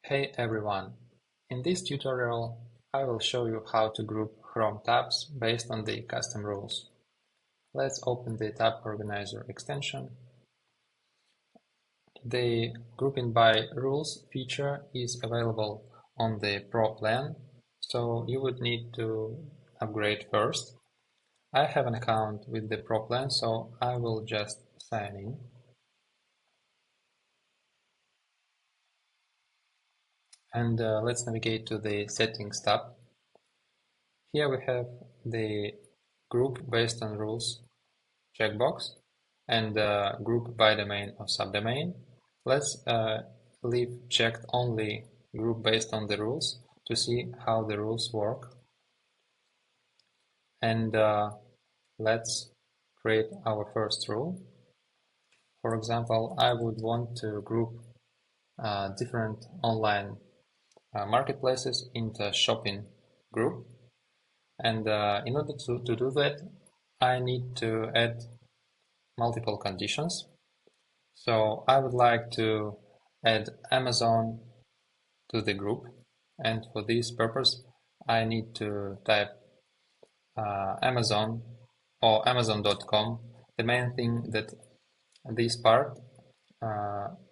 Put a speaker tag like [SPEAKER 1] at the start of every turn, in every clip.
[SPEAKER 1] Hey everyone! In this tutorial, I will show you how to group Chrome tabs based on the custom rules. Let's open the Tab Organizer extension. The Grouping by Rules feature is available on the Pro plan, so you would need to upgrade first. I have an account with the Pro plan, so I will just sign in. And let's navigate to the Settings tab. Here we have the Group based on rules checkbox and group by domain or subdomain. Let's leave checked only group based on the rules to see how the rules work. And let's create our first rule. For example, I would want to group different online marketplaces into shopping group. And in order to do that, I need to add multiple conditions. So I would like to add Amazon to the group, and for this purpose I need to type Amazon or Amazon.com. The main thing that this part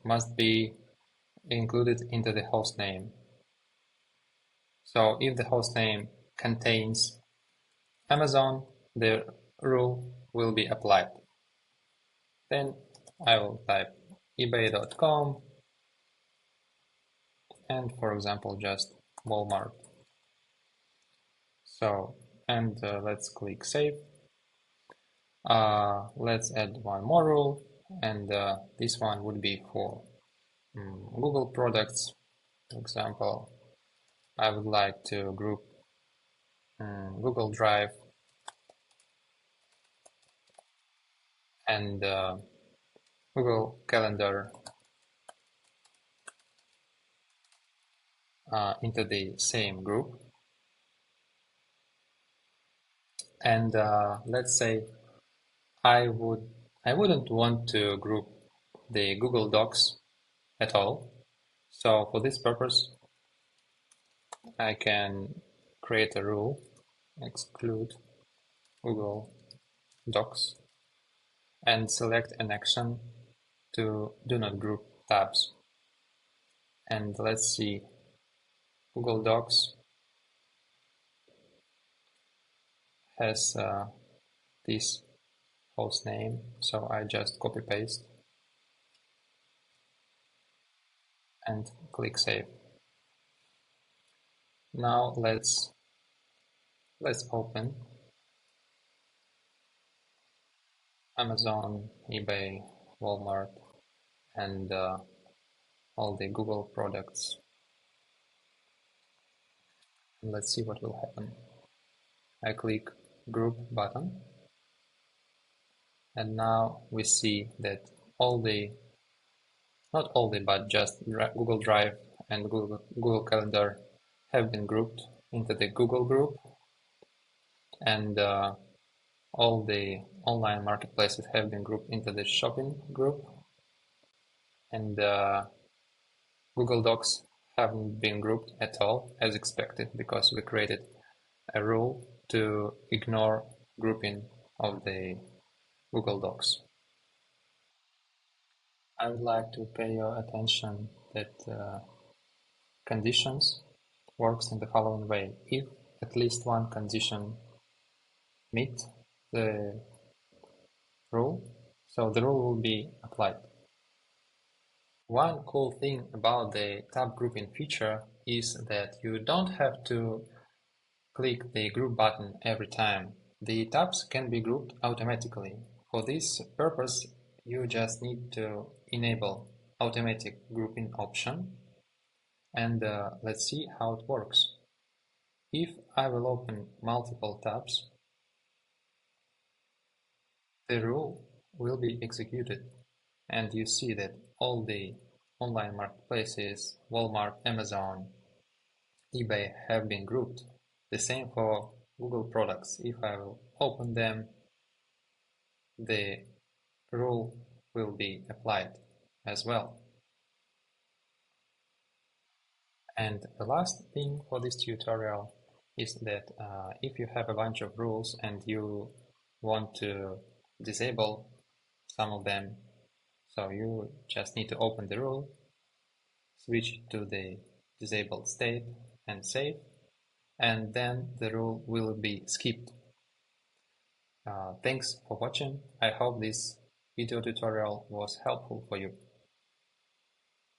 [SPEAKER 1] must be included into the host name. So if the host name contains Amazon, the rule will be applied. Then I will type ebay.com and, for example, just Walmart. So, and let's click Save. Let's add one more rule, and this one would be for Google products. For example, I would like to group Google Drive and Google Calendar into the same group. And let's say I wouldn't want to group the Google Docs at all. So for this purpose, I can create a rule, exclude Google Docs, and select an action to do not group tabs. And let's see, Google Docs has this host name, so I just copy paste and click Save. Now let's open Amazon, eBay, Walmart, and all the Google products. And let's see what will happen. I click Group button, and now we see that not all the, but just Google Drive and Google Calendar have been grouped into the Google group, and all the online marketplaces have been grouped into the shopping group, and Google Docs haven't been grouped at all as expected because we created a rule to ignore grouping of the Google Docs. I would like to pay your attention that conditions works in the following way. If at least one condition meets the rule, so the rule will be applied. One cool thing about the tab grouping feature is that you don't have to click the group button every time. The tabs can be grouped automatically. For this purpose, you just need to enable automatic grouping option, and let's see how it works. If I will open multiple tabs, the rule will be executed, and you see that all the online marketplaces, Walmart, Amazon, eBay have been grouped. The same for Google products. If I will open them, the rule will be applied as well. And the last thing for this tutorial is that if you have a bunch of rules and you want to disable some of them, so you just need to open the rule, switch to the disabled state and save, and then the rule will be skipped. Thanks for watching. I hope this video tutorial was helpful for you.